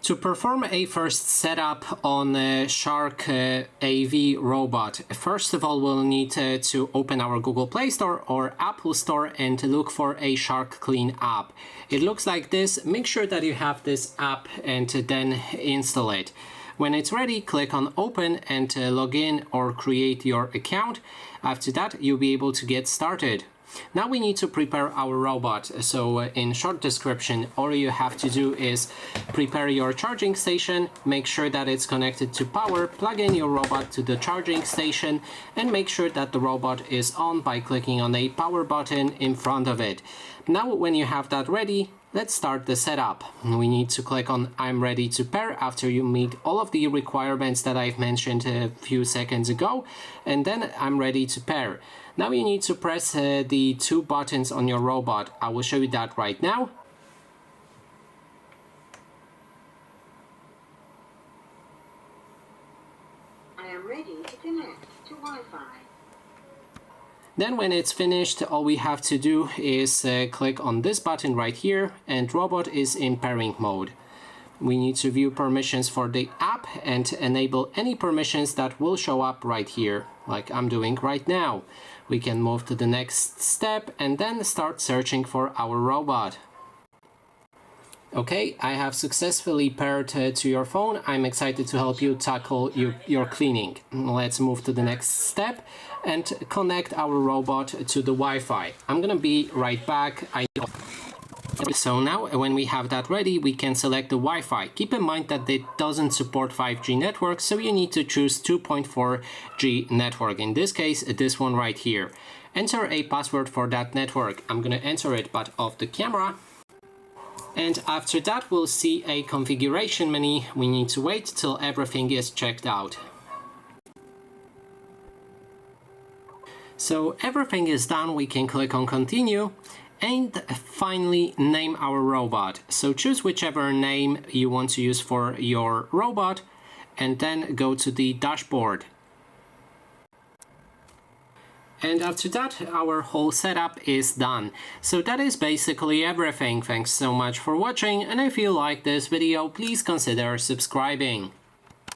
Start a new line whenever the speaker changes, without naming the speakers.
To perform a first setup on Shark AV robot, first of all we'll need to open our Google Play Store or Apple Store and look for a Shark Clean app. It looks like this. Make sure that you have this app and then install it. When it's ready, click on Open and log in or create your account. After that, you'll be able to get started. Now we need to prepare our robot. So in short description, all you have to do is prepare your charging station, make sure that it's connected to power, plug in your robot to the charging station, and make sure that the robot is on by clicking on a power button in front of it. Now when you have that ready, let's start the setup. We need to click on I'm ready to pair after you meet all of the requirements that I've mentioned a few seconds ago, and then I'm ready to pair. Now you need to press the two buttons on your robot. I will show you that right now.
I am ready to connect to Wi-Fi.
Then when it's finished, all we have to do is click on this button right here and robot is in pairing mode. We need to view permissions for the app and enable any permissions that will show up right here, like I'm doing right now. We can move to the next step and then start searching for our robot. Okay, I have successfully paired to your phone. I'm excited to help you tackle your cleaning. Let's move to the next step and connect our robot to the Wi-Fi. I'm gonna be right back. So now when we have that ready, we can select the Wi-Fi. Keep in mind that it doesn't support 5G network, so you need to choose 2.4G network. In this case, this one right here. Enter a password for that network. I'm gonna enter it but off the camera. And after that, we'll see a configuration menu. We need to wait till everything is checked out. So everything is done, we can click on continue and finally name our robot. So choose whichever name you want to use for your robot and then go to the dashboard. And after that, our whole setup is done. So that is basically everything. Thanks so much for watching, and if you like this video, please consider subscribing.